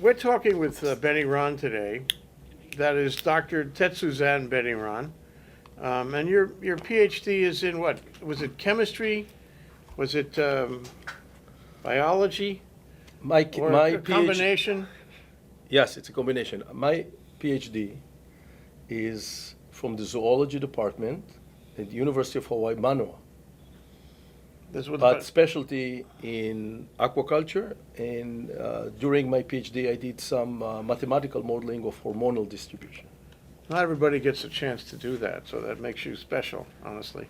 We're talking with Benny Ron today. That is Dr. Tetsuzan Benny Ron. And your PhD is in what? Was it chemistry? Was it biology? Or My a PhD, combination? yes, it's a combination. My PhD is from the zoology department at the University of Hawaii, Manoa, This was but specialty in aquaculture. And during my PhD, I did some mathematical modeling of hormonal distribution. not everybody gets a chance to do that, so that makes you special, honestly.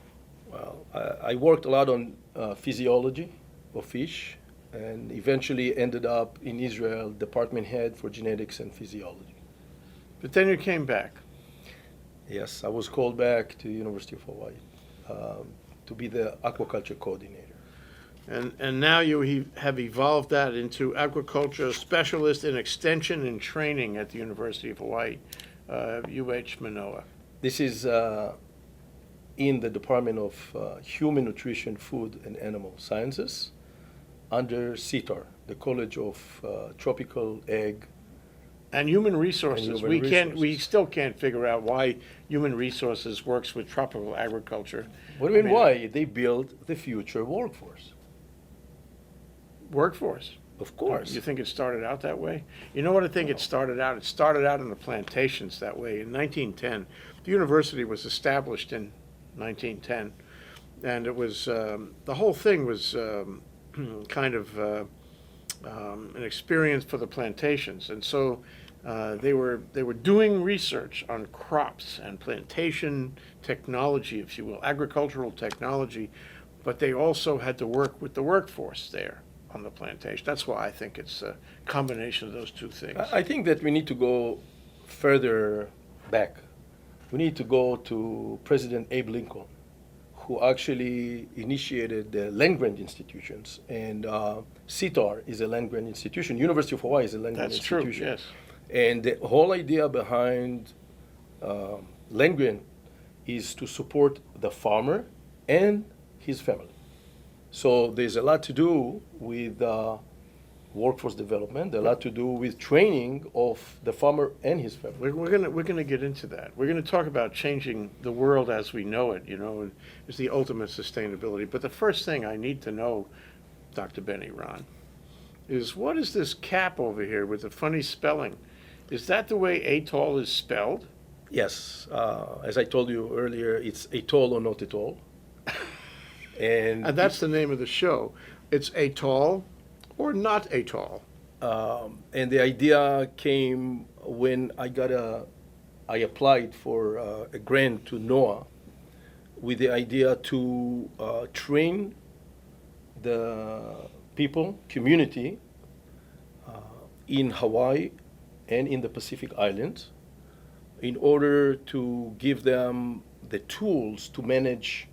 Well, I worked a lot on physiology of fish, and eventually ended up in Israel, department head for genetics and physiology. But then you came back. Yes, I was called back to University of Hawaii to be the aquaculture coordinator. And now you have evolved that into aquaculture specialist in extension and training at the University of Hawaii, UH Manoa. This is in the Department of Human Nutrition, Food, and Animal Sciences under CTAR, the College of Tropical Egg. And human resources. And human We resources. still can't figure out why human resources works with tropical agriculture. What do you mean, why? They build the future workforce. Workforce. Of course. You think it started out that way? You know what I think it started out? It started out in the plantations that way. In 1910, the university was established in 1910, and it was the whole thing was kind of an experience for the plantations, and so they were doing research on crops and plantation technology, if you will, agricultural technology, but they also had to work with the workforce there on the plantation. That's why I think it's a combination of those two things. I think that we need to go further back. We need to go to President Abe Lincoln, who actually initiated the land-grant institutions. And CTAR is a land-grant institution. University of Hawaii is a land-grant That's true, institution. yes. And the whole idea behind land-grant is to support the farmer and his family. So there's a lot to do with workforce development, a lot to do with training of the farmer and his family. We're gonna get into that. We're gonna talk about changing the world as we know it. You know, is the ultimate sustainability. But the first thing I need to know, Dr. Benny Ron, is what is this cap over here with the funny spelling? Is that the way atoll is spelled? Yes, as I told you earlier, it's atoll or not atoll. And that's the name of the show. It's atoll or not atoll. And the idea came when I applied for a grant to NOAA with the idea to train the people, community in Hawaii and in the Pacific Islands in order to give them the tools to manage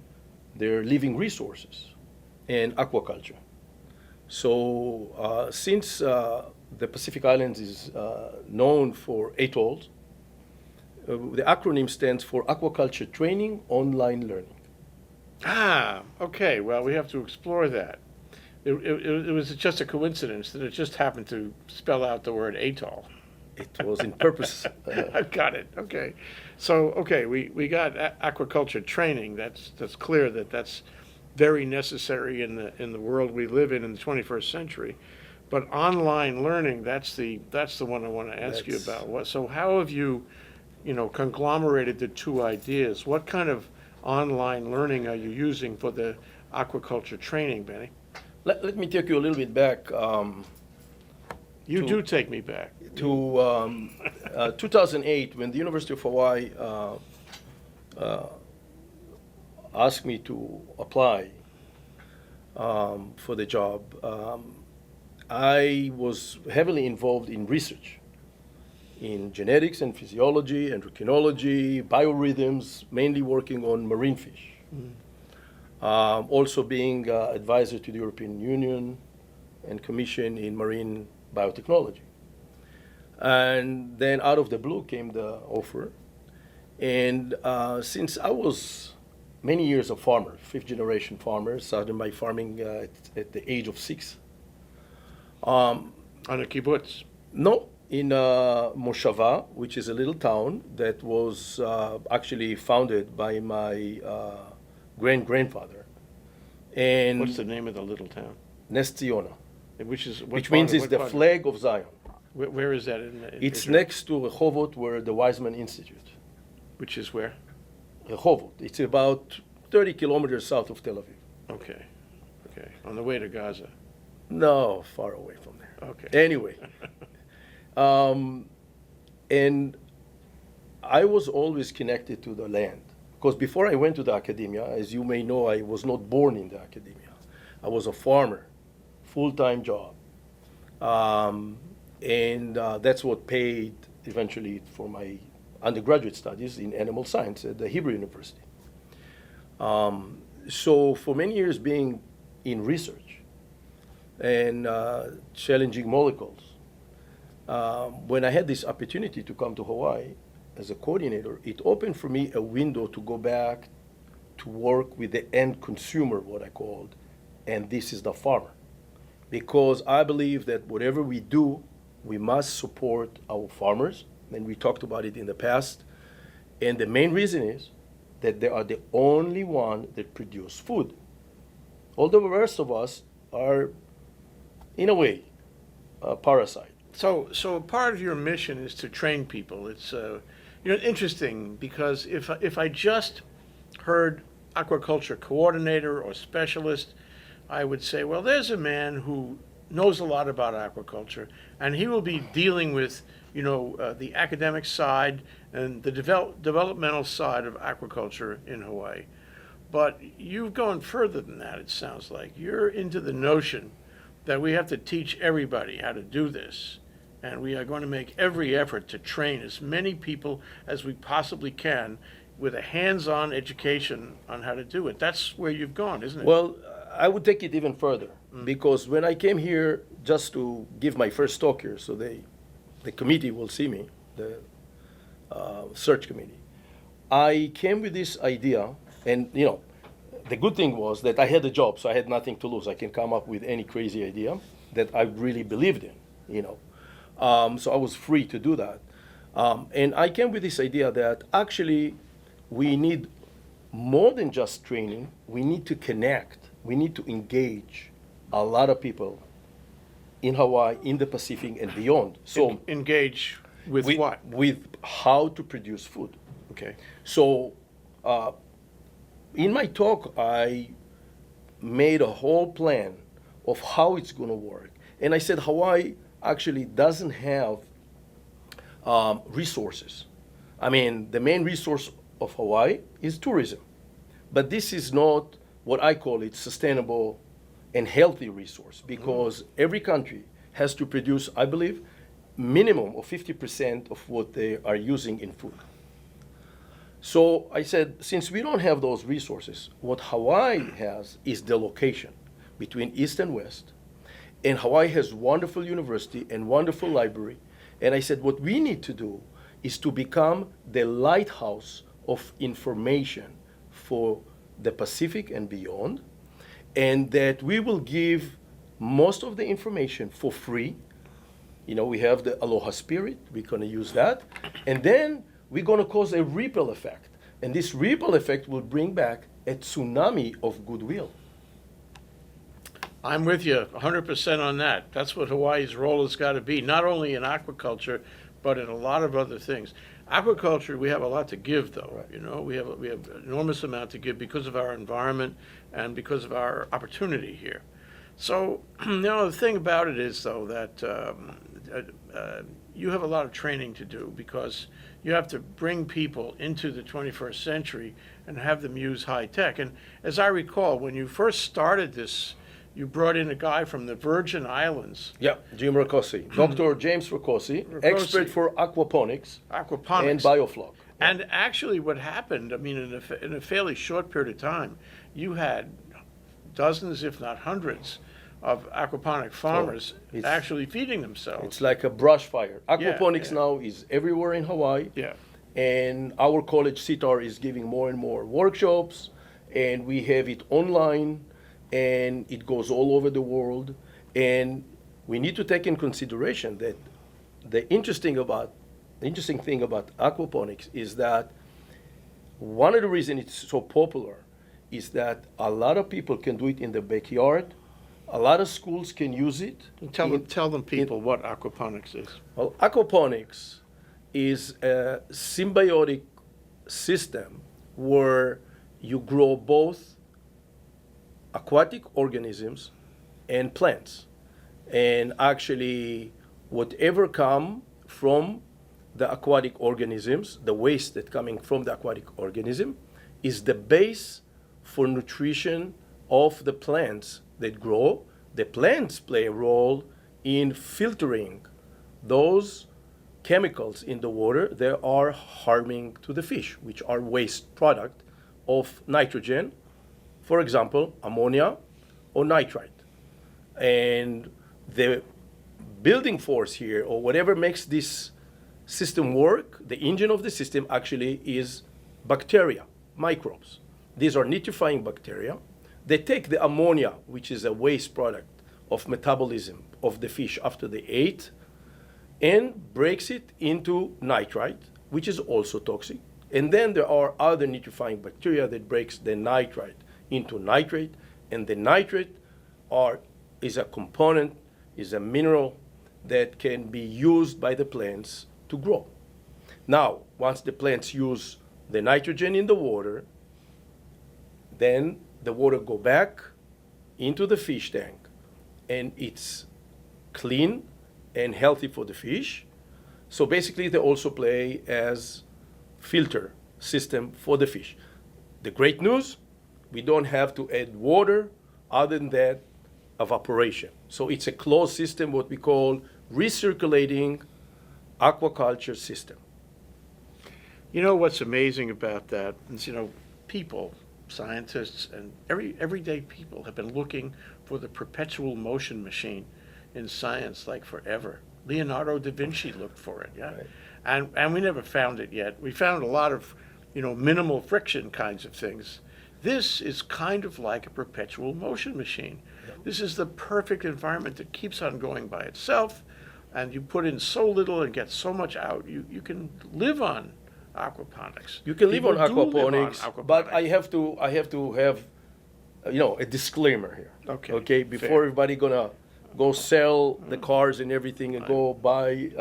their living resources and aquaculture. So since the Pacific Islands is known for atolls, the acronym stands for Aquaculture Training Online Learning. Ah, okay. Well, we have to explore that. It was just a coincidence that it just happened to spell out the word atoll. It was in purpose. I've got it. Okay. So, okay, we got aquaculture training. That's clear that's very necessary in the world we live in the 21st century. But online learning, that's the one I want to ask you about. So how have you conglomerated the two ideas? What kind of online learning are you using for the aquaculture training, Benny? Let me take you a little bit back. You do take me back. To 2008, when the University of Hawaii asked me to apply for the job, I was heavily involved in research in genetics and physiology, endocrinology, biorhythms, mainly working on marine fish. Also being advisor to the European Union and Commission in marine biotechnology. And then out of the blue came the offer. And since I was many years a farmer, fifth generation farmer, started my farming at the age of 6. On a kibbutz. No, in Moshava, which is a little town that was actually founded by my grandfather, and What's the name of the little town? Nes Ziona, Which is, what which part means of- it's what the part of- flag of Zion. Where is that in It's Israel? next to Rehovot, where the Weizmann Institute. Which is where? Rehovot. It's about 30 kilometers south of Tel Aviv. Okay, okay, on the way to Gaza. No, far away from there. Okay. Anyway, and I was always connected to the land. Because before I went to the academia, as you may know, I was not born in the academia. I was a farmer, full-time job. And that's what paid eventually for my undergraduate studies in animal science at the Hebrew University. So for many years being in research and challenging molecules, when I had this opportunity to come to Hawaii as a coordinator, it opened for me a window to go back to work with the end consumer, what I called, and this is the farmer. Because I believe that whatever we do, we must support our farmers, and we talked about it in the past. And the main reason is that they are the only one that produce food. All the rest of us are, in a way, a parasite. So part of your mission is to train people. It's interesting because if I just heard aquaculture coordinator or specialist, I would say, well, there's a man who knows a lot about aquaculture, and he will be dealing with the academic side and the developmental side of aquaculture in Hawaii. But you've gone further than that. It sounds like you're into the notion that we have to teach everybody how to do this. And we are going to make every effort to train as many people as we possibly can with a hands-on education on how to do it. That's where you've gone, isn't it? Well, I would take it even further because when I came here just to give my first talk here, so the committee will see me, the search committee, I came with this idea, and the good thing was that I had a job, so I had nothing to lose. I can come up with any crazy idea that I really believed in, So I was free to do that. And I came with this idea that actually we need more than just training. We need to connect. We need to engage a lot of people in Hawaii, in the Pacific, and beyond. So engage with what? With how to produce food. Okay. So in my talk, I made a whole plan of how it's going to work. And I said Hawaii actually doesn't have resources. I mean, the main resource of Hawaii is tourism. But this is not what I call it sustainable and healthy resource, because every country has to produce, I believe, minimum of 50% of what they are using in food. So I said, since we don't have those resources, what Hawaii has is the location between East and West. And Hawaii has wonderful university and wonderful library. And I said, what we need to do is to become the lighthouse of information for the Pacific and beyond, and that we will give most of the information for free. We have the Aloha Spirit, we're going to use that. And then we're going to cause a ripple effect. And this ripple effect will bring back a tsunami of goodwill. I'm with you 100% on that. That's what Hawaii's role has got to be, not only in aquaculture, but in a lot of other things. Aquaculture, we have a lot to give, though. Right. We have an enormous amount to give because of our environment and because of our opportunity here. So, the thing about it is, though, that you have a lot of training to do because you have to bring people into the 21st century and have them use high tech. And as I recall, when you first started this, you brought in a guy from the Virgin Islands. Yeah, Jim Rakosi, Dr. James Rakosi, expert for aquaponics and biofloc. And actually what happened, I mean, in a fairly short period of time, you had dozens, if not hundreds, of aquaponic farmers actually feeding themselves. It's like a brush fire. Aquaponics now is everywhere in Hawaii. Yeah. And our college, CITAR, is giving more and more workshops, and we have it online, and it goes all over the world. And we need to take in consideration that the interesting thing about aquaponics is that one of the reasons it's so popular is that a lot of people can do it in the backyard. A lot of schools can use it. Tell them people what aquaponics is. Well, aquaponics is a symbiotic system where you grow both aquatic organisms and plants. And actually, whatever come from the aquatic organisms, the waste that coming from the aquatic organism, is the base for nutrition of the plants that grow. The plants play a role in filtering those chemicals in the water that are harming to the fish, which are waste product of nitrogen, for example, ammonia or nitrite. And the building force here, or whatever makes this system work, the engine of the system actually is bacteria, microbes. These are nitrifying bacteria. They take the ammonia, which is a waste product of metabolism of the fish after they ate, and breaks it into nitrite, which is also toxic. And then there are other nitrifying bacteria that breaks the nitrite into nitrate, and the nitrate is a component, is a mineral that can be used by the plants to grow. Now, once the plants use the nitrogen in the water, then the water go back into the fish tank, and it's clean and healthy for the fish. So basically, they also play as filter system for the fish. The great news, we don't have to add water other than that evaporation. So it's a closed system, what we call recirculating aquaculture system. You know what's amazing about that is, people, scientists, and everyday people have been looking for the perpetual motion machine in science like forever. Leonardo da Vinci looked for it, yeah? Right. And we never found it yet. We found a lot of, minimal friction kinds of things. This is kind of like a perpetual motion machine. Yep. This is the perfect environment that keeps on going by itself, and you put in so little and get so much out. You can live on aquaponics. You can live on People do live on aquaponics, but I have to have a disclaimer here. Okay, before fair. everybody gonna go sell the cars and everything and go buy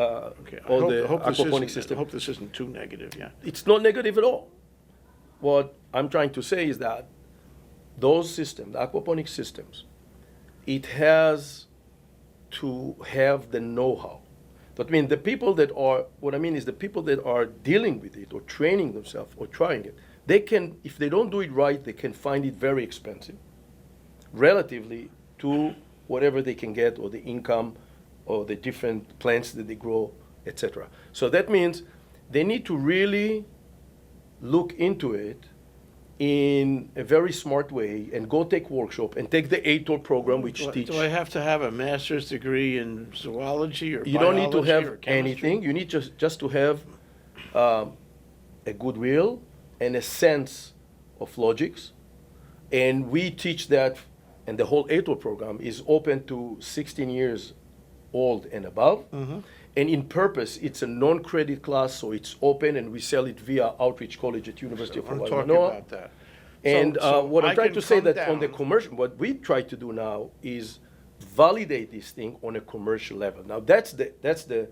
all the aquaponic system. I hope this isn't too negative, yeah. It's not negative at all. What I'm trying to say is that those systems, the aquaponic systems, it has to have the know-how. That means the people that are dealing with it or training themselves or trying it, they can, if they don't do it right, they can find it very expensive relatively to whatever they can get or the income or the different plants that they grow, etc. So that means they need to really look into it in a very smart way and go take workshop and take the ATOR program, which teach. Do I have to have a master's degree in zoology or You biology? don't need to have or chemistry? anything. You need just to have a goodwill and a sense of logics. And we teach that, and the whole ATOR program is open to 16 years old and above. Mm-hmm. And in purpose, it's a non-credit class, so it's open, and we sell it via Outreach College at University of I'm Hawaii. talking Manoa. about that. And So what I'm I trying can to say come that on the down- commercial, what we try to do now is validate this thing on a commercial level. Now that's the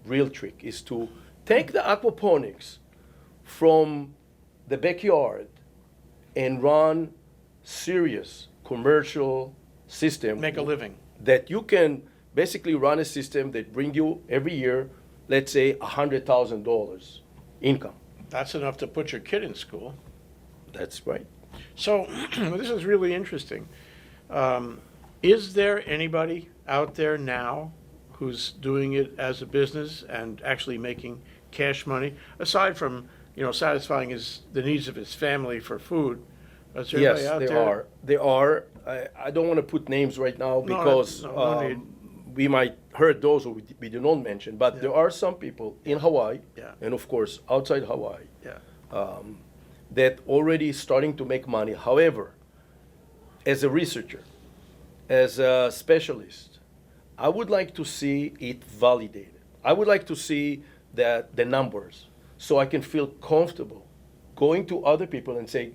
real trick, is to take the aquaponics from the backyard and run serious commercial system. Make a living. That you can basically run a system that bring you every year, let's say $100,000 income. That's enough to put your kid in school. That's right. So this is really interesting. Is there anybody out there now who's doing it as a business and actually making cash money, aside from satisfying the needs of his family for food? Is there anybody Yes, out there there? are. I don't want to put names right now because no need. we might hurt those who we do not mention. But Yeah. there are some people in Hawaii, Yeah. and of course outside Hawaii, Yeah. that already starting to make money. However, as a researcher, as a specialist, I would like to see it validated. I would like to see that the numbers, so I can feel comfortable going to other people and say,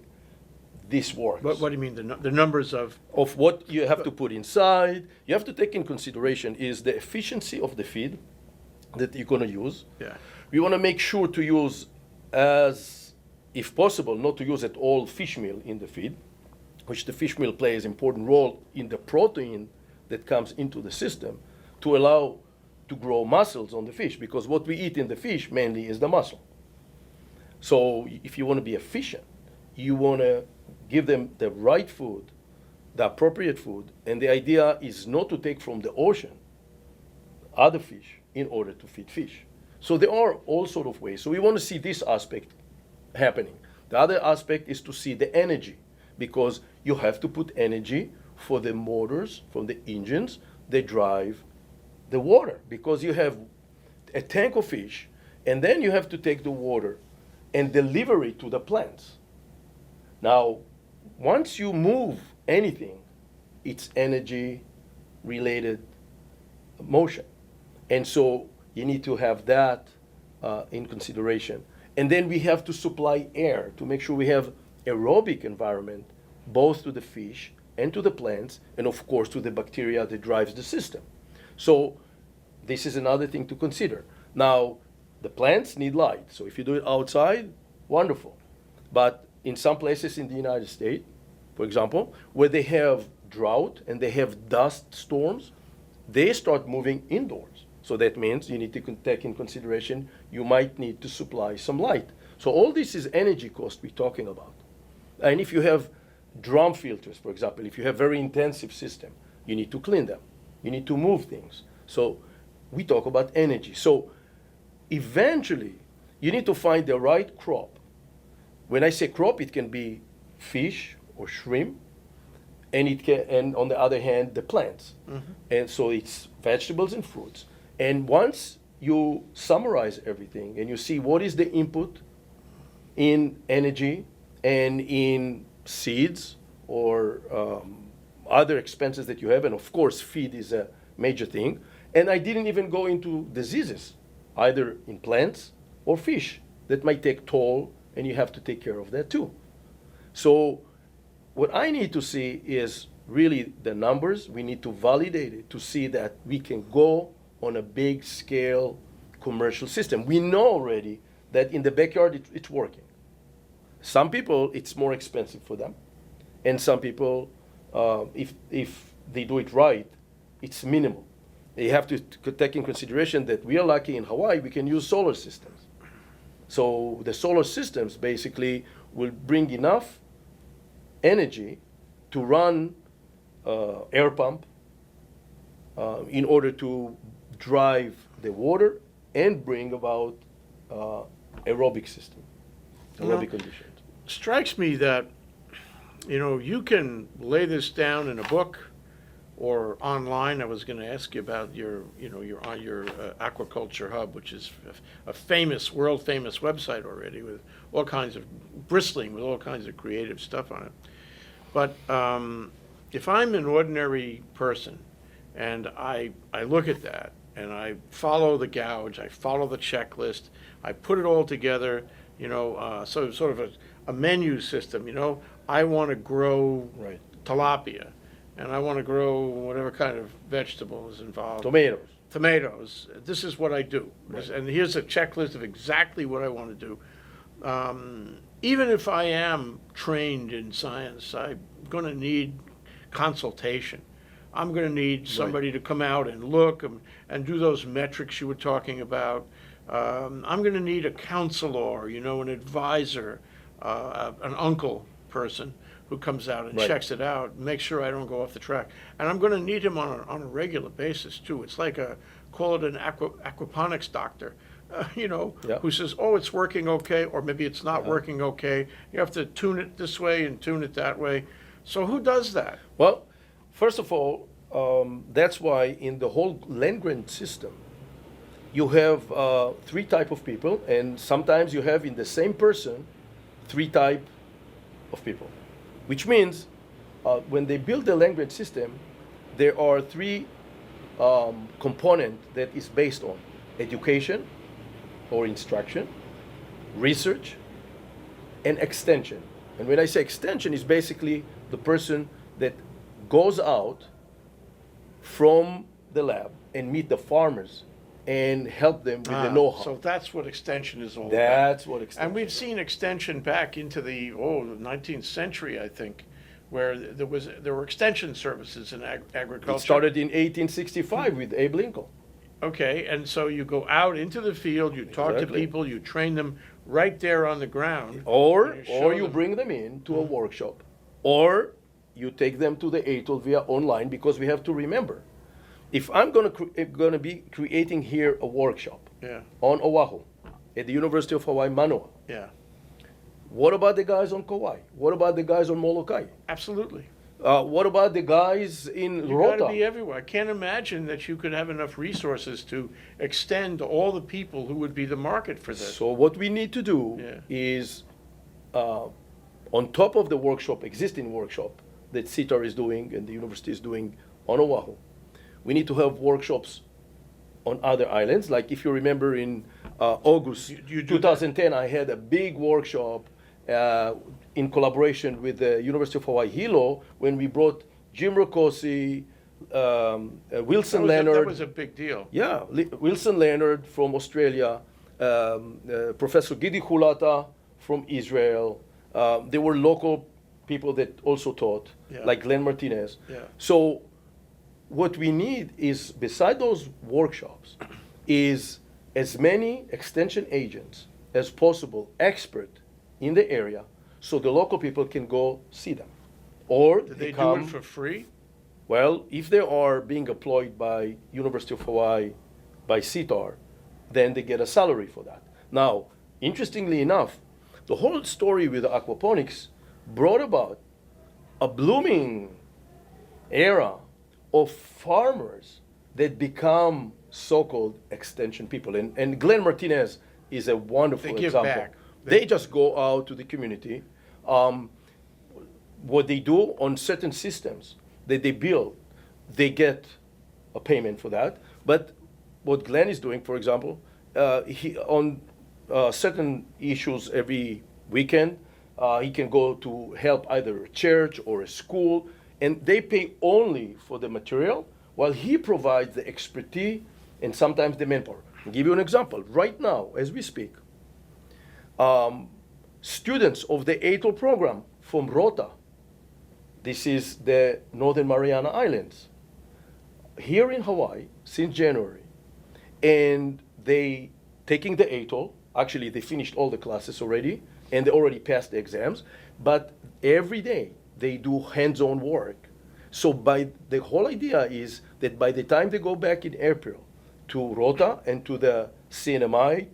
this works. What do you mean, the numbers of? Of what you have to put inside. You have to take in consideration is the efficiency of the feed that you're going to use. Yeah. We want to make sure to use as, if possible, not to use at all fish meal in the feed, which the fish meal plays an important role in the protein that comes into the system to allow to grow muscles on the fish, because what we eat in the fish mainly is the muscle. So if you want to be efficient, you want to give them the right food, the appropriate food, and the idea is not to take from the ocean other fish in order to feed fish. So there are all sort of ways. So we want to see this aspect happening. The other aspect is to see the energy, because you have to put energy for the motors, from the engines that drive the water, because you have a tank of fish, and then you have to take the water and deliver it to the plants. Now, once you move anything, it's energy-related motion. And so you need to have that in consideration. And then we have to supply air to make sure we have aerobic environment, both to the fish and to the plants, and of course to the bacteria that drives the system. So this is another thing to consider. Now, the plants need light. So if you do it outside, wonderful. But in some places in the United States, for example, where they have drought and they have dust storms, they start moving indoors. So that means you need to take in consideration you might need to supply some light. So all this is energy cost we're talking about. And if you have drum filters, for example, if you have very intensive system, you need to clean them. You need to move things. So we talk about energy. So eventually, you need to find the right crop. When I say crop, it can be fish or shrimp, and it can, and on the other hand, the plants. Mm-hmm. And so it's vegetables and fruits. And once you summarize everything and you see what is the input in energy and in seeds or other expenses that you have, and of course feed is a major thing. And I didn't even go into diseases, either in plants or fish, that might take toll, and you have to take care of that too. So what I need to see is really the numbers. We need to validate it to see that we can go on a big scale commercial system. We know already that in the backyard it's working. Some people, it's more expensive for them. And some people, if they do it right, it's minimal. They have to take in consideration that we are lucky in Hawaii, we can use solar systems. So the solar systems basically will bring enough energy to run air pump in order to drive the water and bring about aerobic system, aerobic conditions. Strikes me that, you can lay this down in a book or online. I was going to ask you about your Aquaculture Hub, which is a world famous website already with bristling with all kinds of creative stuff on it. But if I'm an ordinary person and I look at that and I follow the gouge, I follow the checklist, I put it all together, so sort of a menu system, I want to grow tilapia, and I want to grow whatever kind of vegetable is involved. Tomatoes. This is what I do. Right. And here's a checklist of exactly what I want to do. Even if I am trained in science, I'm going to need consultation. I'm going to need somebody to come out and look and do those metrics you were talking about. I'm going to need a counselor, an advisor, an uncle person who comes out and checks it out, make sure I don't go off the track. And I'm going to need him on a regular basis, too. It's like call it an aquaponics doctor, who says, oh, it's working okay, or maybe it's not working okay. You have to tune it this way and tune it that way. So who does that? Well, first of all, that's why in the whole land-grant system, you have 3 types of people, and sometimes you have in the same person 3 types of people. Which means when they build the land-grant system, there are 3 components that is based on. education or instruction, research, and extension. And when I say extension, it's basically the person that goes out from the lab and meet the farmers and help them with the know-how. So that's what extension is all about. That's what extension And we've is. seen extension back into the 19th century, I think, where there were extension services in agriculture. It started in 1865 with Abe Lincoln. Okay, and so you go out into the field, you talk to Exactly. people, you train them right there on the ground. Or And you show you them. bring them in to a workshop, or you take them to the ATOL via online, because we have to remember, if I'm gonna be creating here a workshop Yeah, on Oahu at the University of Hawaii Manoa, yeah, what about the guys on Kauai? What about the guys on Molokai? absolutely. What about the guys in You gotta Rota? be everywhere. I can't imagine that you could have enough resources to extend to all the people who would be the market for this. So what we need to do Yeah. is, on top of the workshop, existing workshop that CITAR is doing and the university is doing on Oahu, we need to have workshops on other islands. Like if you remember in August You do 2010, I had a big workshop in collaboration with the University of Hawaii Hilo when we brought Jim Rocosi, Wilson that Leonard. was a big deal. Yeah, Wilson Leonard from Australia, Professor Gidi Hulata from Israel. There were local people that also taught, Yeah. like Glenn Martinez. Yeah. So what we need is, beside those workshops, is as many extension agents as possible, expert in the area, so the local people can go see them. Or Did they do come, it for free? well, if they are being employed by University of Hawaii, by CITAR, then they get a salary for that. Now, interestingly enough, the whole story with aquaponics brought about a blooming era of farmers that become so-called extension people. And Glenn Martinez is a wonderful They give example. back. They just go out to the community. What they do on certain systems that they build, they get a payment for that. But what Glenn is doing, for example, he on certain issues every weekend, he can go to help either a church or a school, and they pay only for the material, while he provides the expertise and sometimes the manpower. I'll give you an example. Right now, as we speak, students of the ATOL program from Rota, this is the Northern Mariana Islands, here in Hawaii since January, and they taking the ATOL. Actually, they finished all the classes already, and they already passed the exams, but every day they do hands-on work. So the whole idea is that by the time they go back in April to Rota and to the CNMI,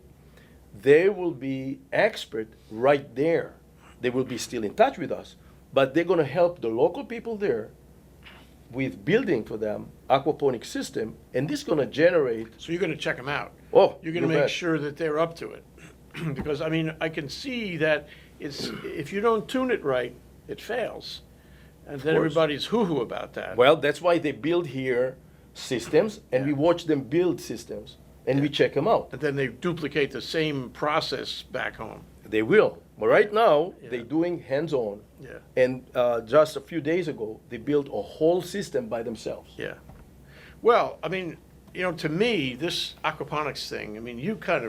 they will be expert right there. They will be still in touch with us, but they're going to help the local people there with building for them aquaponics system, and this is going to generate. So you're going to check them out. Oh, You're going to you make bet. sure that they're up to it. Because, I mean, I can see that if you don't tune it right, it fails. And then course. everybody's hoo-hoo about that. Well, that's why they build here systems, and we Yeah. watch them build systems, and we check them out. And then they duplicate the same process back home. They will. But right now, Yeah. they're doing hands-on. Yeah. And just a few days ago, they built a whole system by themselves. Yeah. Well, I mean, to me, this aquaponics thing, I mean, you kind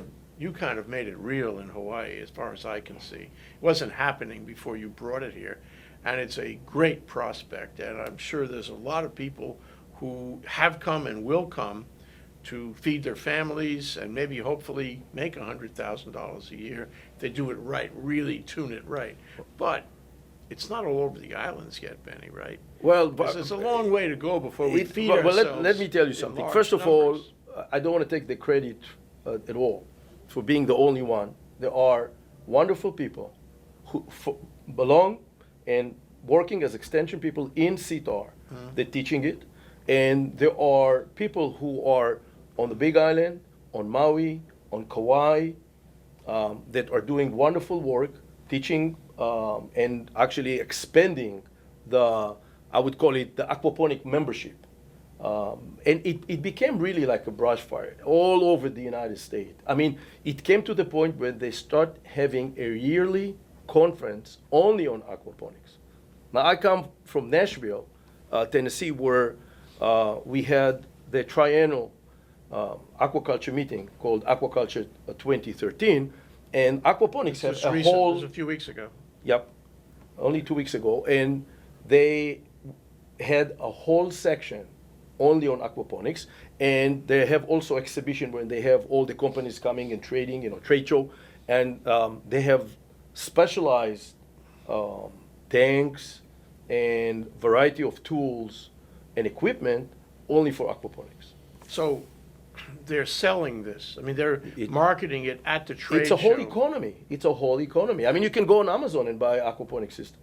of made it real in Hawaii as far as I can see. It wasn't happening before you brought it here. And it's a great prospect. And I'm sure there's a lot of people who have come and will come to feed their families and maybe hopefully make $100,000 a year if they do it right, really tune it right. But it's not all over the islands yet, Benny, right? Well, There's a long way to go before we feed well, ourselves. let me tell you in something. large First of all, numbers. I don't want to take the credit at all for being the only one. There are wonderful people who belong and working as extension people in CITAR. They're teaching it. And there are people who are on the Big Island, on Maui, on Kauai, that are doing wonderful work, teaching and actually expanding I would call it the aquaponic membership. And it became really like a brush fire all over the United States. I mean, it came to the point where they start having a yearly conference only on aquaponics. Now, I come from Nashville, Tennessee, where we had the triennial aquaculture meeting called Aquaculture 2013, and aquaponics had This a was whole. a few weeks ago. Yep, only 2 weeks ago, and they had a whole section only on aquaponics, and they have also exhibition where they have all the companies coming and trading, trade show, and they have specialized tanks and variety of tools and equipment only for aquaponics. So they're selling this. I mean, they're marketing it at the trade It's a whole show. economy. It's a whole economy. I mean, you can go on Amazon and buy aquaponic system.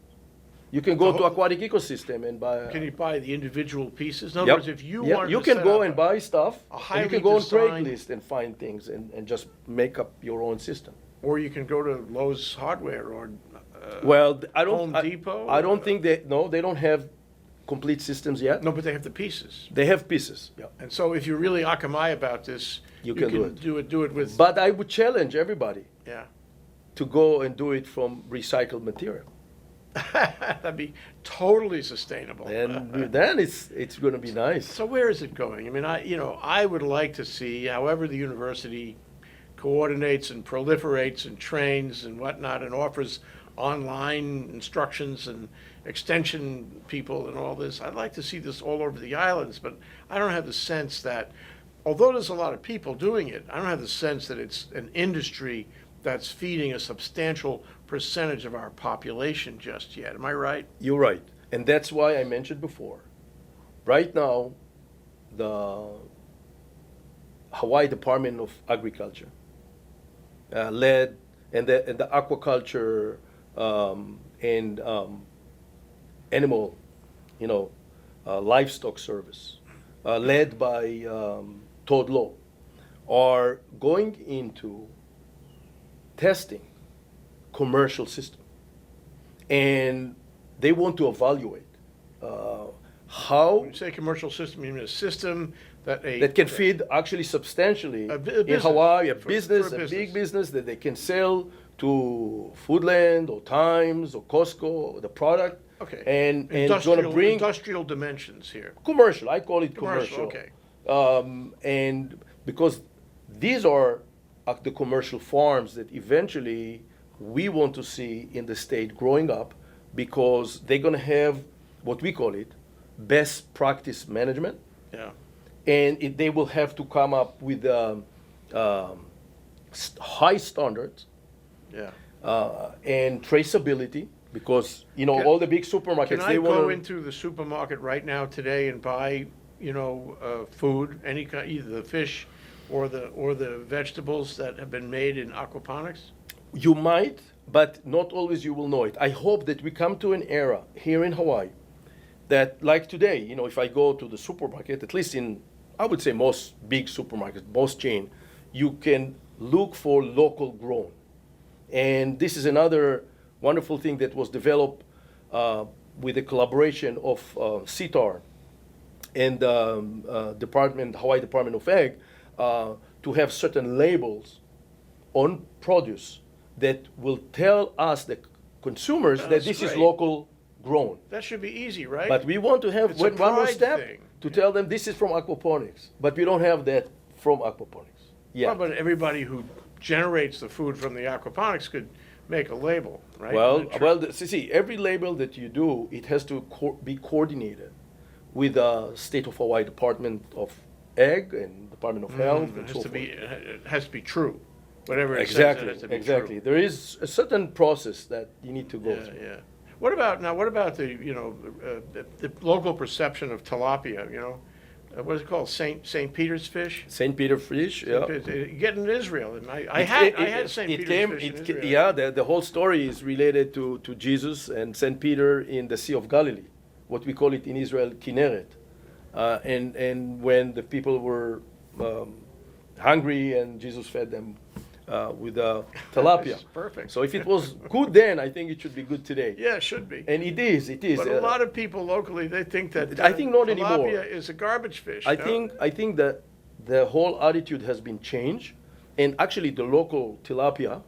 You can go to Aquatic Ecosystem and buy. Can you buy the individual pieces? In other Yep. words, if you Yep. wanted You to can set go up and buy stuff. a And you highly can go on designed- Craigslist and find things and just make up your own system. or you can go to Lowe's Hardware or Well, I don't. Home Depot? I don't think they don't have complete systems yet. no, but they have the pieces. They have pieces. Yeah. And so if you're really akamai about this, You can do it with, But I would challenge everybody yeah. to go and do it from recycled material. That'd be totally sustainable. And then it's going to be nice. So where is it going? I mean, I would like to see, however the university coordinates and proliferates and trains and whatnot and offers online instructions and extension people and all this. I'd like to see this all over the islands, but I don't have the sense that, although there's a lot of people doing it, I don't have the sense that it's an industry that's feeding a substantial percentage of our population just yet. Am I right? You're right. And that's why I mentioned before. Right now, the Hawaii Department of Agriculture led, and the aquaculture and animal, livestock service, led by Todd Lowe, are going into testing commercial system, and they want to evaluate how When you say commercial system, you mean a system that that can feed actually substantially A in business. Hawaii, a For business, a a big business. business that they can sell to Foodland or Times or Costco, the product, Okay. and it's going to bring industrial dimensions here. commercial. I call it commercial. Okay. And because these are the commercial farms that eventually we want to see in the state growing up, because they're going to have what we call it best practice management, Yeah. and they will have to come up with high standards Yeah. and traceability, because Can- all the big supermarkets Can I they go want into the supermarket right now today and buy, food, any kind, either the fish or the vegetables that have been made in aquaponics? You might, but not always you will know it. I hope that we come to an era here in Hawaii that, like today, if I go to the supermarket, at least in, I would say most big supermarkets, most chain, you can look for local grown. And this is another wonderful thing that was developed with the collaboration of CITAR and Hawaii Department of Ag, to have certain labels on produce that will tell us, the consumers, that That's this is great. local grown. That should be easy, right? But we want to have It's a one more pride step thing. to tell them this is from aquaponics. But we don't have that from aquaponics. Yeah. Well, but everybody who generates the food from the aquaponics could make a label, right? See, every label that you do, it has to be coordinated with the State of Hawaii Department of Ag and Department of Health It and has so to forth. be, it has to be true. Whatever it Exactly, says, it has to be exactly. true. There is a certain process that you need to go Yeah, through. yeah. What about the, the local perception of tilapia, what is it called, St. Peter's fish? St. Peter fish, yeah. Getting in Israel, and I had St. Peter's fish in Israel. Yeah, the whole story is related to Jesus and St. Peter in the Sea of Galilee, what we call it in Israel, Kinneret. And when the people were hungry and Jesus fed them, with tilapia. That's perfect. So if it was good then, I think it should be good today. Yeah, it should be. And it is. But a lot of people locally, they think that I think not anymore. tilapia is a garbage fish. I no? think that the whole attitude has been changed, and actually the local tilapia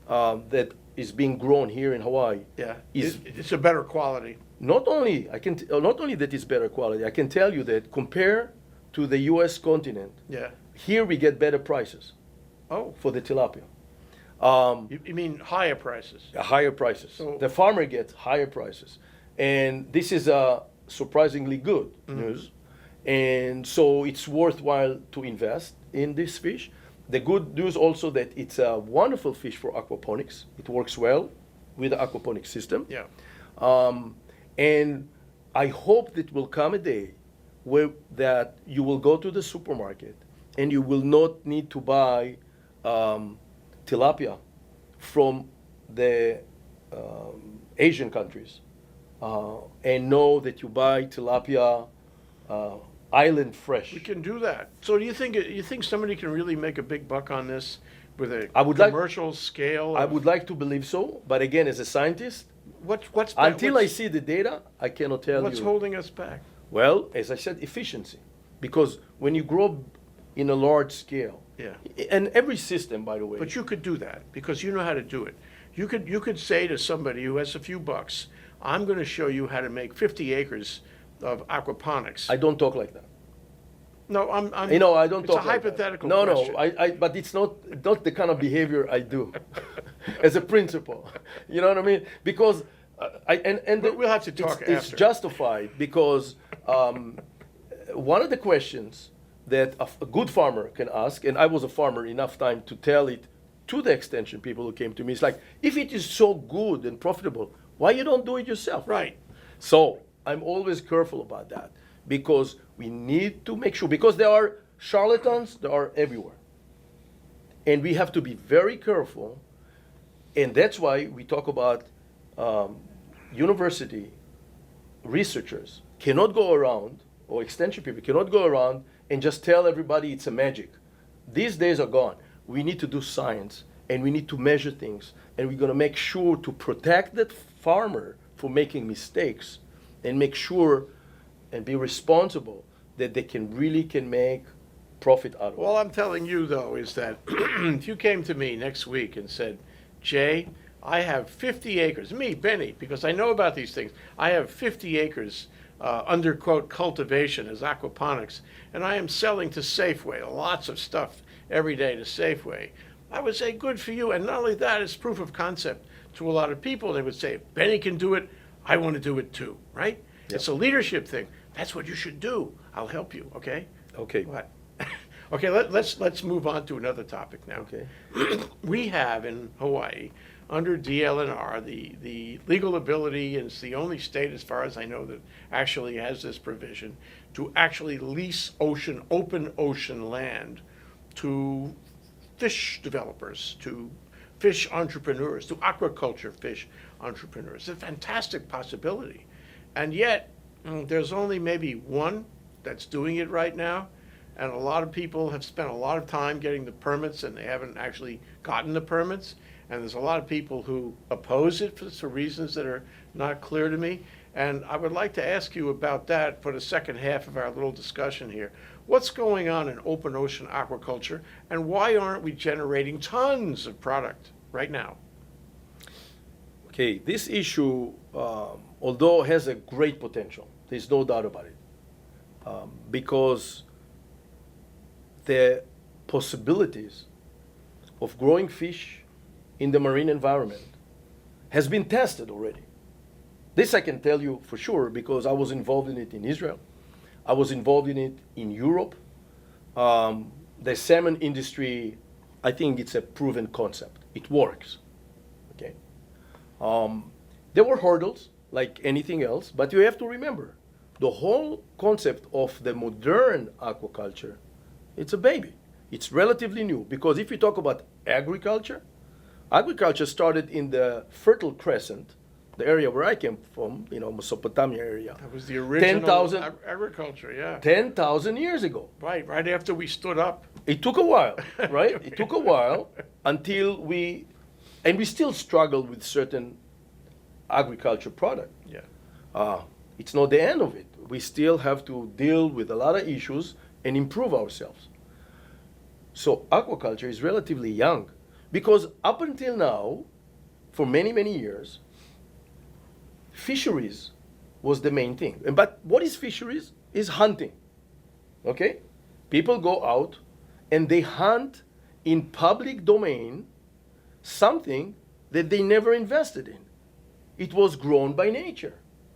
that is being grown here in Hawaii Yeah, is it's a better quality. not only not only that it's better quality. I can tell you that compared to the U.S. continent, Yeah. here we get better prices Oh, for the tilapia. you mean higher prices? Higher prices. So- The farmer gets higher prices, and this is surprisingly good news. And so it's worthwhile to invest in this fish. The good news also that it's a wonderful fish for aquaponics. It works well with the aquaponics system. Yeah. And I hope that will come a day where that you will go to the supermarket and you will not need to buy tilapia from the Asian countries and know that you buy tilapia island fresh. We can do that. So do you think somebody can really make a big buck on this with a I would like- commercial scale? I would like to believe so, but again, as a scientist, What's until I what's- see the data, I cannot tell what's you. holding us back? Well, as I said, efficiency. Because when you grow in a large scale, Yeah. and every system, by the way, But you could do that because you know how to do it. You could say to somebody who has a few bucks, I'm going to show you how to make 50 acres of aquaponics. I don't talk like that. No, I'm. You know, I don't it's talk a like that. hypothetical No, question. no, but it's not the kind of behavior I do as a principal. You know what I mean? Because We'll have to talk it's after. justified because one of the questions that a good farmer can ask, and I was a farmer enough time to tell it to the extension people who came to me, it's like, if it is so good and profitable, why you don't do it yourself? Right. So I'm always careful about that because we need to make sure, because there are charlatans, they are everywhere. And we have to be very careful. And that's why we talk about university researchers cannot go around, or extension people cannot go around and just tell everybody it's a magic. These days are gone. We need to do science and we need to measure things, and we're going to make sure to protect that farmer from making mistakes and make sure and be responsible that they can make profit out of it. All I'm telling you, though, is that if you came to me next week and said, Jay, I have 50 acres, me, Benny, because I know about these things, I have 50 acres under, quote, cultivation as aquaponics, and I am selling to Safeway, lots of stuff every day to Safeway. I would say, good for you. And not only that, it's proof of concept to a lot of people. They would say, if Benny can do it, I want to do it too, right? Yep. It's a leadership thing. That's what you should do. I'll help you, okay? Okay. What? Okay, let's move on to another topic now. Okay. We have in Hawaii, under DLNR, the legal ability, and it's the only state, as far as I know, that actually has this provision, to actually lease open ocean land to fish developers, to fish entrepreneurs, to aquaculture fish entrepreneurs. It's a fantastic possibility. And yet, there's only maybe one that's doing it right now. And a lot of people have spent a lot of time getting the permits, and they haven't actually gotten the permits. And there's a lot of people who oppose it for reasons that are not clear to me. And I would like to ask you about that for the second half of our little discussion here. What's going on in open ocean aquaculture, and why aren't we generating tons of product right now? Okay, this issue, although has a great potential, there's no doubt about it, because the possibilities of growing fish in the marine environment has been tested already. This I can tell you for sure because I was involved in it in Israel. I was involved in it in Europe. The salmon industry, I think it's a proven concept. It works. Okay. There were hurdles like anything else, but you have to remember the whole concept of the modern aquaculture, it's a baby. It's relatively new because if you talk about agriculture started in the Fertile Crescent, the area where I came from, Mesopotamia area. That was the original 10,000 agriculture, yeah. 10,000 years ago. Right after we stood up. It took a while, right? It took a while, until we still struggle with certain agriculture product. Yeah. It's not the end of it. We still have to deal with a lot of issues and improve ourselves. So aquaculture is relatively young because up until now, for many, many years, fisheries was the main thing. But what is fisheries? Is hunting. Okay? People go out and they hunt in public domain something that they never invested in. It was grown by nature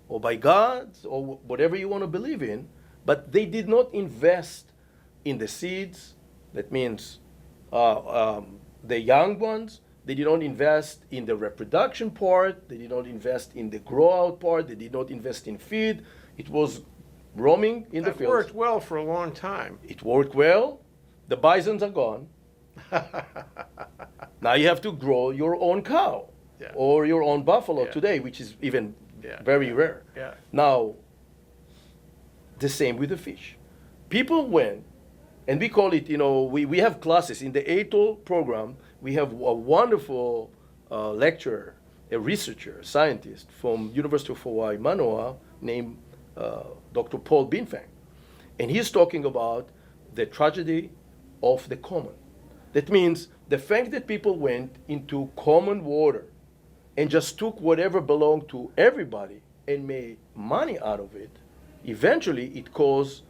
or by God or whatever you want to believe in, but they did not invest in the seeds. That means the young ones. They did not invest in the reproduction part. They did not invest in the grow out part. They did not invest in feed. It was roaming in the fields. It worked well for a long time. It worked well. The bisons are gone. Now you have to grow your own cow or your own buffalo today, which is even very rare. Yeah. Now, the same with the fish. People went, and we call it, we have classes. In the ATOL program, we have a wonderful lecturer, a researcher, a scientist from University of Hawaii, Manoa, named Dr. Paul Binfang. And he's talking about the tragedy of the common. That means the fact that people went into common water and just took whatever belonged to everybody and made money out of it, eventually it caused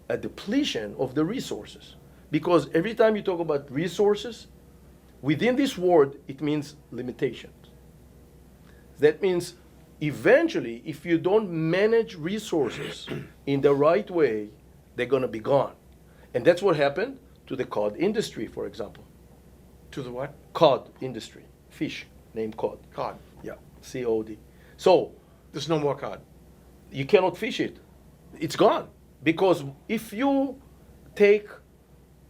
a depletion of the resources. Because every time you talk about resources, within this word, it means limitations. That means eventually, if you don't manage resources in the right way, they're going to be gone. And that's what happened to the cod industry, for example. To the what? Cod industry. Fish named cod. Cod. Yeah, C-O-D. So There's no more cod. you cannot fish it. It's gone. Because if you take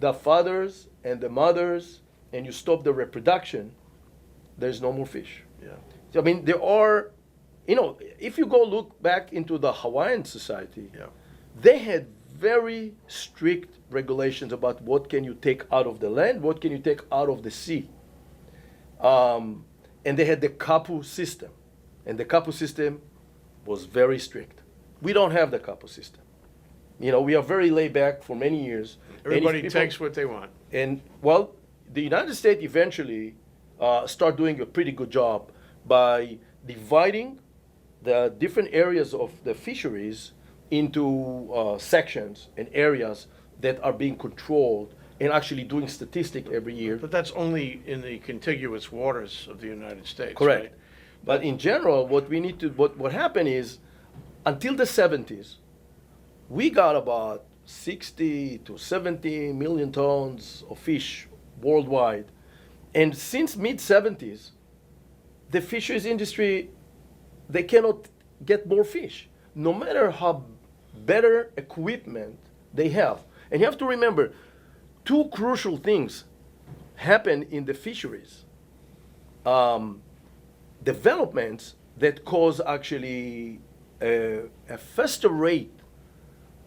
the fathers and the mothers and you stop the reproduction, there's no more fish. Yeah. I mean, there are, if you go look back into the Hawaiian society, they had very strict regulations about what can you take out of the land, what can you take out of the sea. And they had the kapu system. And the kapu system was very strict. We don't have the kapu system. We are very laid back for many years. Everybody takes what they want. And, well, the United States eventually start doing a pretty good job by dividing the different areas of the fisheries into sections and areas that are being controlled and actually doing statistic every year. But that's only in the contiguous waters of the United States. Correct. Right? But in general, what happened is, until the 70s, we got about 60 to 70 million tons of fish worldwide. And since mid-70s, the fisheries industry, they cannot get more fish, no matter how better equipment they have. And you have to remember, two crucial things happen in the fisheries. Developments that cause actually a faster rate,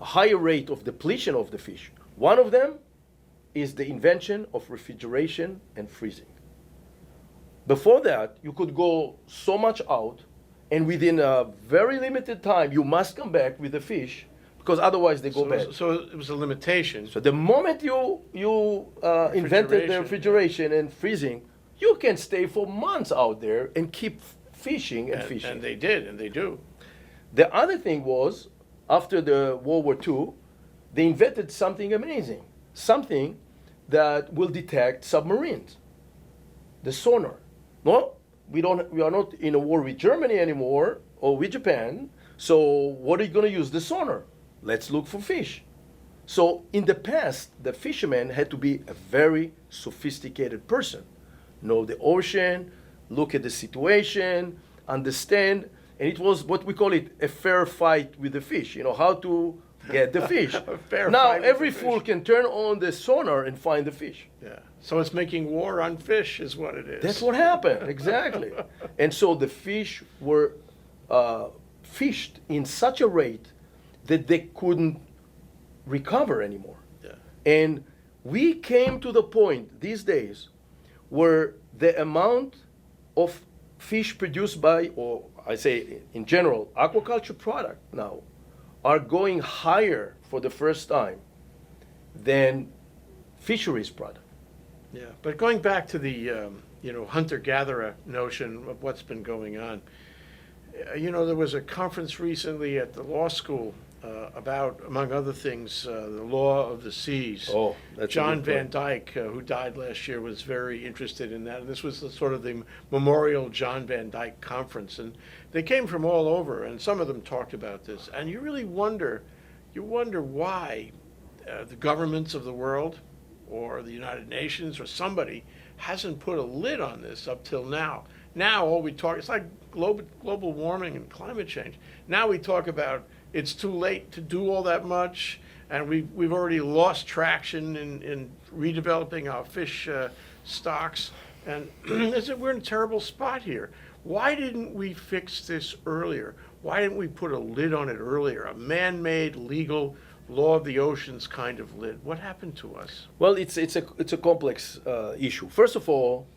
a higher rate of depletion of the fish. One of them is the invention of refrigeration and freezing. Before that, you could go so much out, and within a very limited time, you must come back with the fish, because otherwise they go bad. So it was a limitation. So the moment you invented the refrigeration and freezing, you can stay for months out there and keep fishing and fishing. And they did, and they do. The other thing was, after the World War II, they invented something amazing, something that will detect submarines, the sonar. No, we are not in a war with Germany anymore or with Japan. So what are you going to use? The sonar. Let's look for fish. So in the past, the fisherman had to be a very sophisticated person, know the ocean, look at the situation, understand, and it was what we call it a fair fight with the fish. How to get the fish. Now every fool can turn on the sonar and find the fish. Yeah. So it's making war on fish, is what it is. That's what happened, exactly. And so the fish were fished in such a rate that they couldn't recover anymore. Yeah. And we came to the point these days where the amount of fish produced by, or I say in general, aquaculture product now are going higher for the first time than fisheries product. Yeah, but going back to the hunter-gatherer notion of what's been going on, there was a conference recently at the law school about, among other things, the law of the seas. Oh, that's John Van Dyke, who died last year, was very interested in that. And this was sort of the Memorial John Van Dyke Conference, and they came from all over, and some of them talked about this. And you really wonder why the governments of the world, or the United Nations, or somebody hasn't put a lid on this up till now. Now all we talk, it's like global warming and climate change. Now we talk about it's too late to do all that much, and we've already lost traction in redeveloping our fish stocks, and we're in a terrible spot here. Why didn't we fix this earlier? Why didn't we put a lid on it earlier? A man-made, legal, law of the oceans kind of lid. What happened to us? Well, it's a complex issue. First of all,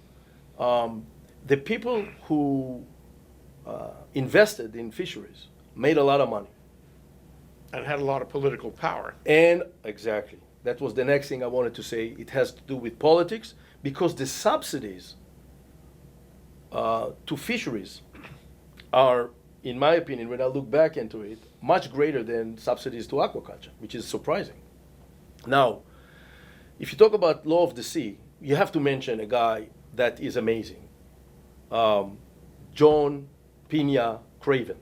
the people who invested in fisheries made a lot of money. And had a lot of political power. And exactly. That was the next thing I wanted to say. It has to do with politics, because the subsidies to fisheries are, in my opinion, when I look back into it, much greater than subsidies to aquaculture, which is surprising. Now, if you talk about law of the sea, you have to mention a guy that is amazing. John Pena Craven.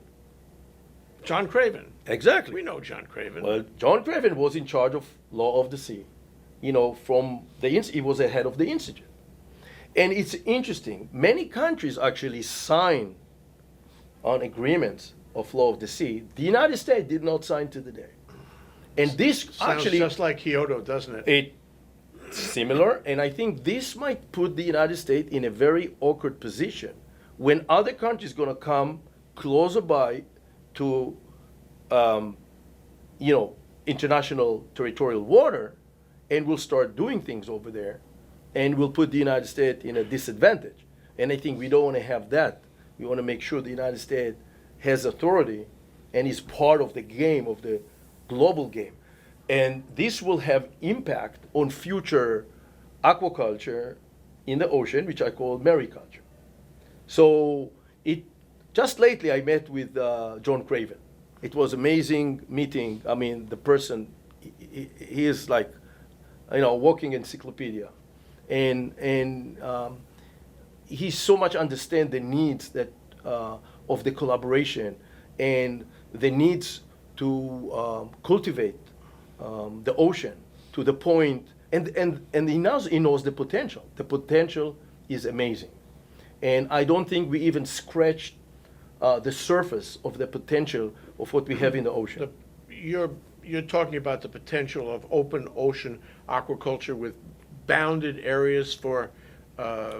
John Craven. Exactly. We know John Craven. Well, John Craven was in charge of law of the sea. He was the head of the institute. And it's interesting, many countries actually sign on agreements of law of the sea. The United States did not sign to the day. And this Sounds just like Kyoto, doesn't it? It's similar, and I think this might put the United States in a very awkward position when other countries going to come closer by to international territorial water, and will start doing things over there, and will put the United States in a disadvantage. And I think we don't want to have that. We want to make sure the United States has authority and is part of the game, of the global game. And this will have impact on future aquaculture in the ocean, which I call mariculture. So just lately I met with John Craven. It was amazing meeting. I mean, the person, he is like, walking encyclopedia. And he so much understands the needs that of the collaboration and the needs to cultivate the ocean to the point, and he knows the potential. The potential is amazing. And I don't think we even scratched the surface of the potential of what we have in the ocean. You're talking about the potential of open ocean aquaculture with bounded areas for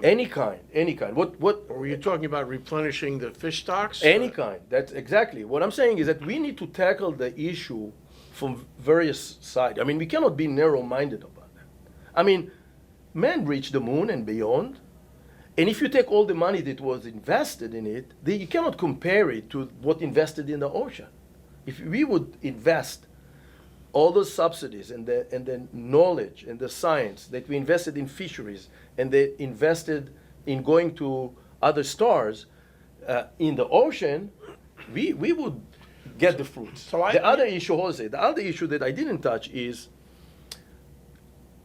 any kind. What or were you talking about replenishing the fish stocks? Any kind. That's exactly what I'm saying. Is that we need to tackle the issue from various sides. I mean, we cannot be narrow-minded about that. I mean, man reached the moon and beyond. And if you take all the money that was invested in it, you cannot compare it to what invested in the ocean. If we would invest all the subsidies and the knowledge and the science that we invested in fisheries and they invested in going to other stars in the ocean, we would get the fruits. The other issue that I didn't touch is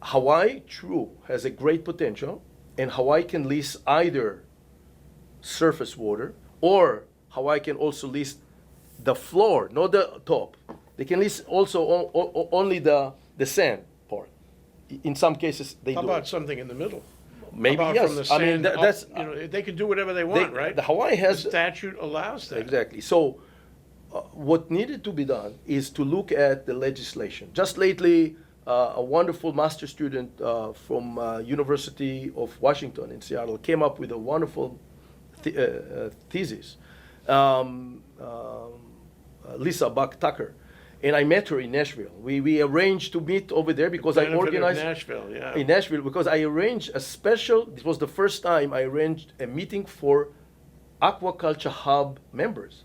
Hawaii, true, has a great potential, and Hawaii can lease either surface water, or Hawaii can also lease the floor, not the top. They can lease also only the sand part. In some cases, they do. How about something in the middle? Maybe How about yes. From the sand I mean, that's they can do whatever they want, right? The Hawaii has the statute allows that. Exactly. So, what needed to be done is to look at the legislation. Just lately, a wonderful master student from University of Washington in Seattle came up with a wonderful thesis. Lisa Buck Tucker. and I met her in Nashville. We arranged to meet over there because I Benefit of organized Nashville, yeah. in Nashville because I arranged a special. This was the first time I arranged a meeting for Aquaculture Hub members.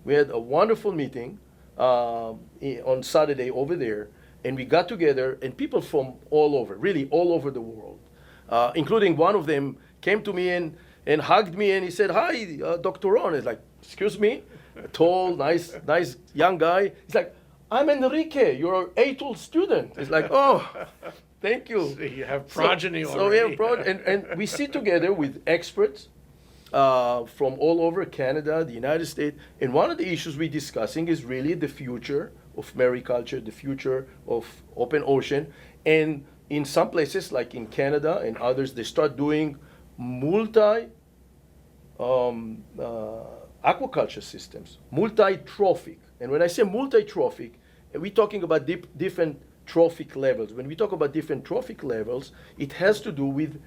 We had a wonderful meeting on Saturday over there, and we got together, and people from all over, really all over the world, including one of them came to me and hugged me, and he said, "Hi, Dr. Ron." It's like, "Excuse me?" A tall, nice young guy. He's like, "I'm Enrique, your A-tool student." It's like, "Oh, thank you." So you have progeny So we already. have and we sit together with experts from all over Canada, the United States, and one of the issues we're discussing is really the future of mariculture, the future of open ocean, and in some places, like in Canada and others, they start doing multi aquaculture systems, multi-trophic. And when I say multi-trophic, we're talking about different trophic levels. When we talk about different trophic levels, it has to do with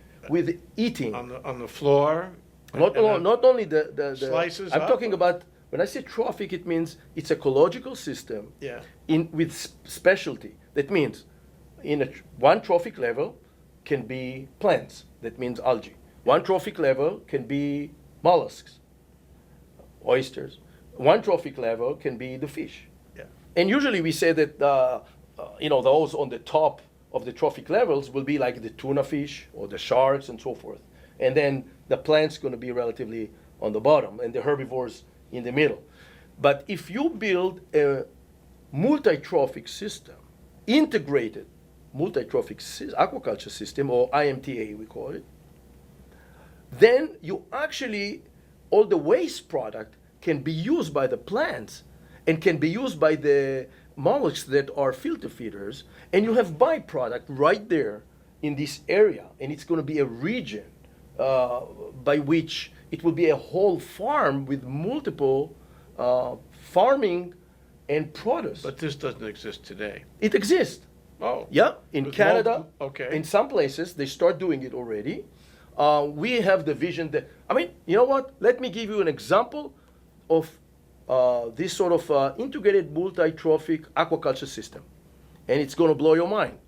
eating. On the floor. Not only the slices I'm up? talking about, when I say trophic, it means it's ecological system Yeah. with specialty. That means one trophic level can be plants. That means algae. One trophic level can be mollusks, oysters. One trophic level can be the fish. Yeah. And usually we say that those on the top of the trophic levels will be like the tuna fish or the sharks and so forth. And then the plant's going to be relatively on the bottom and the herbivores in the middle. But if you build a multi-trophic system, integrated multi-trophic aquaculture system, or IMTA we call it, then you actually, all the waste product can be used by the plants and can be used by the mollusks that are filter feeders, and you have byproduct right there in this area, and it's going to be a region by which it will be a whole farm with multiple farming and produce. But this doesn't exist today. It exists. Oh. Yeah, in With Canada, okay. in some places, they start doing it already. We have the vision that, you know what? Let me give you an example of this sort of integrated multi-trophic aquaculture system. And it's going to blow your mind.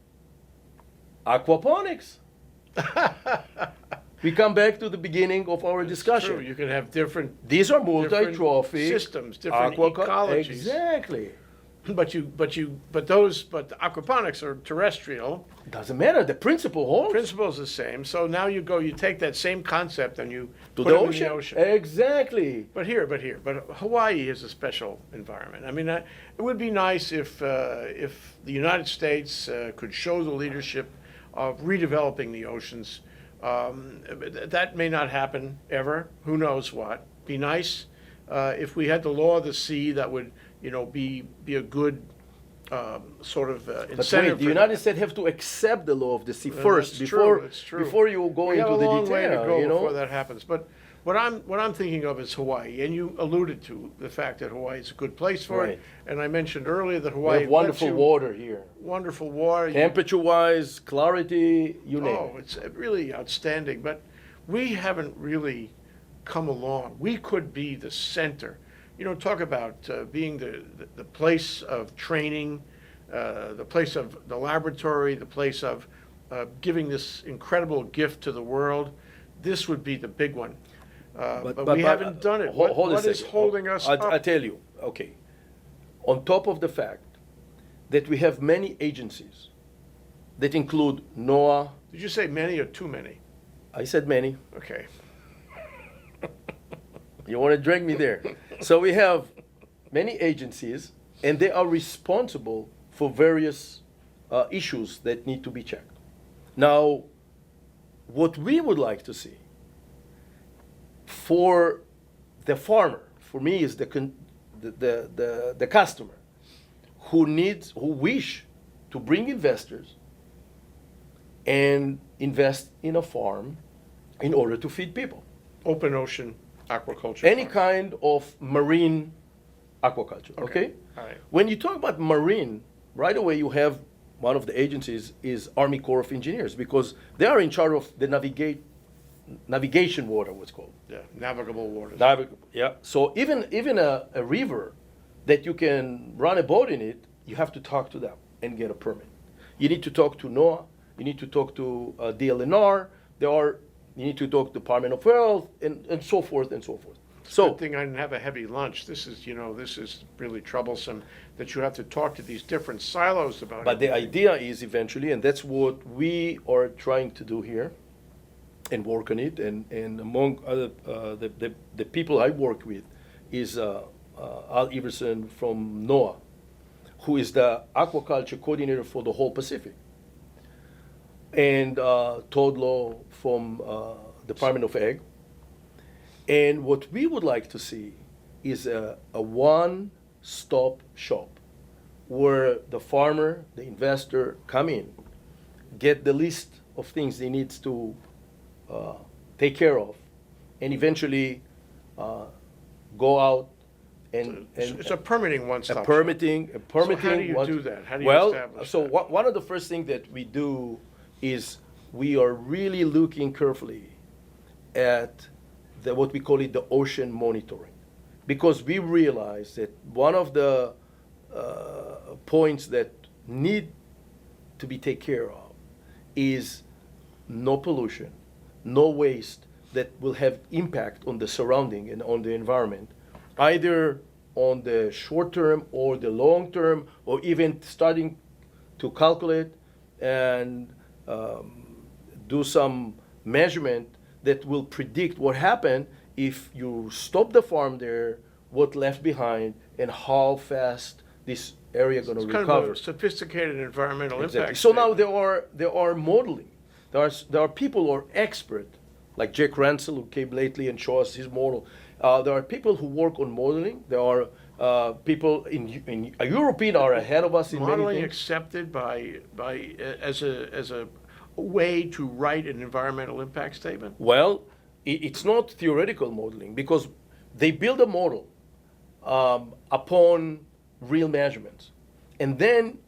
Aquaponics. We come back to the beginning of our discussion. True. You can have different These are multi-trophic systems, different ecologies. Exactly. But the aquaponics are terrestrial. Doesn't matter. The principle holds. Principle is the same. So now you take that same concept and you To put the it ocean. in the ocean. Exactly. But Hawaii is a special environment. It would be nice if the United States could show the leadership of redeveloping the oceans. That may not happen ever. Who knows what? Be nice if we had the law of the sea that would, be a good sort of But incentive. wait, the United States have to accept the law of the sea first That's before true, it's true. before you go We into have a the long detail. way to go you know? before that happens. But what I'm thinking of is Hawaii, and you alluded to the fact that Hawaii is a good place for Right. it. And I mentioned earlier that We Hawaii have wonderful lets you- water here. wonderful water. Temperature-wise, clarity, you name Oh, it. it's really outstanding. But we haven't really come along. We could be the center. Talk about being the place of training, the place of the laboratory, the place of giving this incredible gift to the world. This would be the big one. But we haven't done it. Hold a What is second. holding us up? I tell you, okay. On top of the fact that we have many agencies that include NOAA, Did you say many or too many? I said many. Okay. You want to drag me there. So we have many agencies, and they are responsible for various issues that need to be checked. Now, what we would like to see for the farmer, for me, is the customer who wish to bring investors and invest in a farm in order to feed people. Open ocean aquaculture. Any farm. kind of marine aquaculture, okay? All right. When you talk about marine, right away you have one of the agencies is Army Corps of Engineers, because they are in charge of the navigation water, what's called. Yeah, navigable waters. Yeah. So even a river that you can run a boat in it, you have to talk to them and get a permit. You need to talk to NOAA. You need to talk to DLNR. You need to talk to Department of Health and so forth and so forth. So Good thing I didn't have a heavy lunch. This is really troublesome that you have to talk to these different silos about but it. the idea is eventually, and that's what we are trying to do here and work on it, and among other, the people I work with is Al Iverson from NOAA, who is the aquaculture coordinator for the whole Pacific, and Todd Lowe from Department of Ag. And what we would like to see is a one-stop shop where the farmer, the investor come in, get the list of things they need to take care of, and eventually go out and It's a permitting one-stop shop. permitting. So how do you do that? How do you Well, establish so that? one of the first things that we do is we are really looking carefully at what we call it the ocean monitoring, because we realize that one of the points that need to be taken care of is no pollution, no waste that will have impact on the surrounding and on the environment, either on the short term or the long term, or even starting to calculate and do some measurement that will predict what happened if you stop the farm there, what left behind, and how fast this area going to It's recover. kind of a sophisticated environmental Exactly. impact So now statement. there are modeling. There are people who are expert, like Jack Ransel, who came lately and showed us his model. There are people who work on modeling. There are people in European are ahead of us in many Modeling things. accepted as a way to write an environmental impact statement? Well, it's not theoretical modeling because they build a model upon real measurements, and then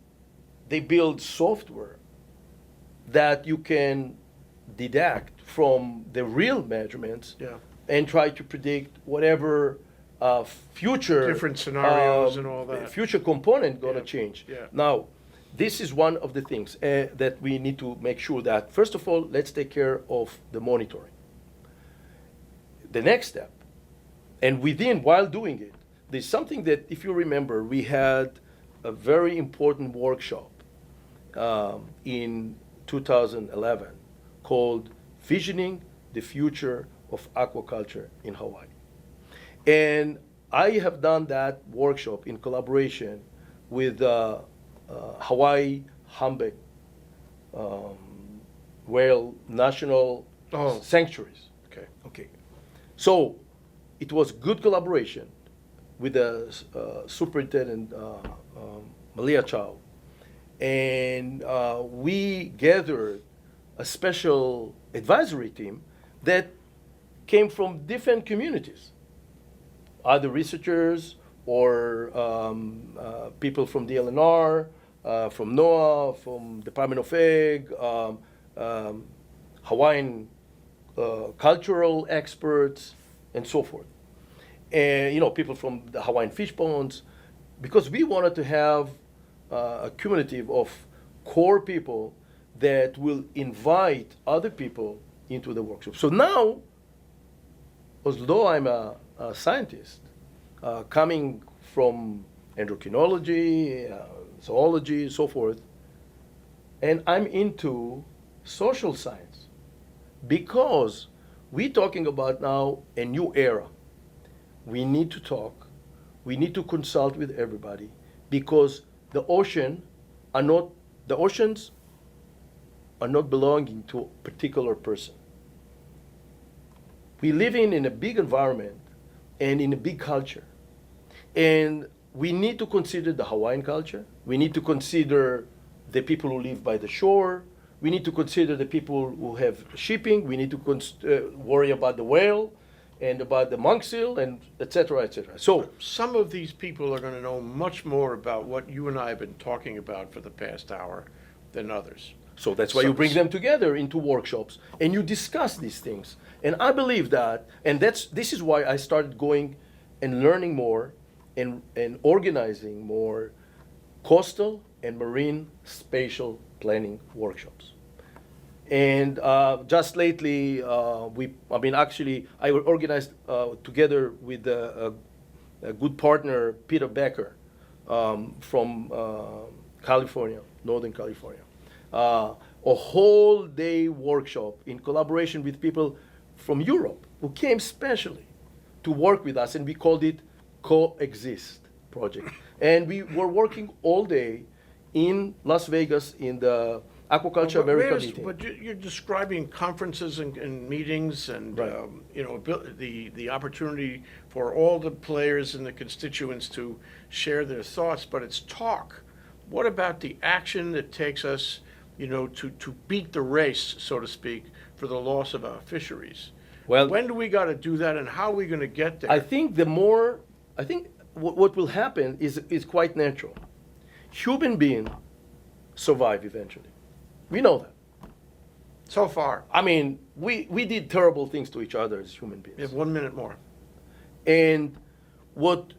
they build software that you can deduct from the real measurements Yeah. and try to predict whatever future Different scenarios and all that. future component going to Yeah. change. Yeah. Now, this is one of the things that we need to make sure that first of all, let's take care of the monitoring. The next step, and while doing it, there's something that, if you remember, we had a very important workshop in 2011 called Visioning the Future of Aquaculture in Hawaii. And I have done that workshop in collaboration with Hawaii Humpback Whale National Oh. Sanctuaries. Okay. Okay. So it was good collaboration with the superintendent, Malia Chow. And we gathered a special advisory team that came from different communities, either researchers or people from DLNR, from NOAA, from Department of Ag, Hawaiian cultural experts, and so forth. And people from the Hawaiian fish ponds, because we wanted to have a cumulative of core people that will invite other people into the workshop. So now, although I'm a scientist, coming from endocrinology, zoology, so forth, and I'm into social science, because we're talking about now a new era. We need to talk, we need to consult with everybody, because the oceans are not belonging to a particular person. We live in a big environment and in a big culture. And we need to consider the Hawaiian culture. We need to consider the people who live by the shore. We need to consider the people who have shipping. We need to worry about the whale and about the monk seal, and et cetera, et cetera. So Some of these people are going to know much more about what you and I have been talking about for the past hour than others. So that's why you bring them together into workshops and you discuss these things. And I believe that, and this is why I started going and learning more and organizing more coastal and marine spatial planning workshops. And just lately, I organized together with a good partner, Peter Becker, from California, Northern California, a whole day workshop in collaboration with people from Europe who came specially to work with us, and we called it Coexist Project. And we were working all day in Las Vegas in the Aquaculture America meeting. But you're describing conferences and meetings and, Right. the opportunity for all the players and the constituents to share their thoughts, but it's talk. What about the action that takes us, to beat the race, so to speak, for the loss of our fisheries? Well, When do we got to do that, and how are we going to get there? I think what will happen is quite natural. Human beings survive eventually. We know that. So far, I mean, we did terrible things to each other as human beings. we have 1 minute more. And what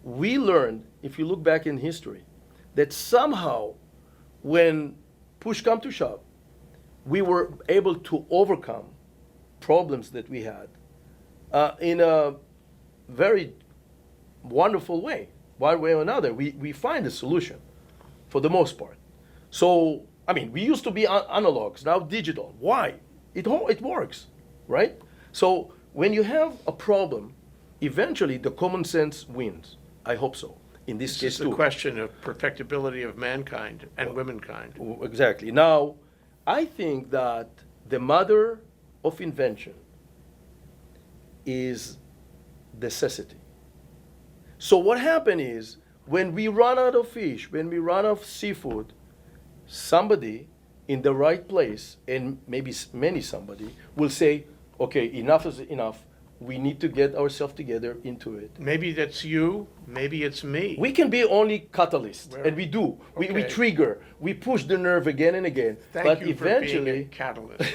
we learned, if you look back in history, that somehow when push come to shove, we were able to overcome problems that we had in a very wonderful way. One way or another, we find a solution for the most part. So, we used to be analogs, now digital. Why? It works, right? So when you have a problem, eventually the common sense wins. I hope so. In this This case is the too. question of perfectibility of mankind and womankind. Exactly. Now, I think that the mother of invention is necessity. So what happened is, when we run out of fish, when we run out of seafood, somebody in the right place, and maybe many somebody, will say, okay, enough is enough. We need to get ourselves together into it. Maybe that's you, maybe it's me. We can be only catalysts, Well, and we do. We okay. trigger, we push the nerve again and again. Thank but you for being a eventually, catalyst.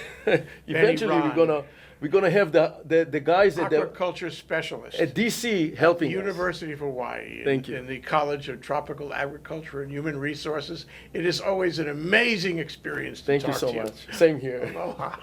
eventually Ron. we're gonna have the guys at Aquaculture specialist. DC helping us. University of Hawaii. Thank you. In the College of Tropical Agriculture and Human Resources. It is always an amazing experience to Thank you talk so to much. Same here. Aloha.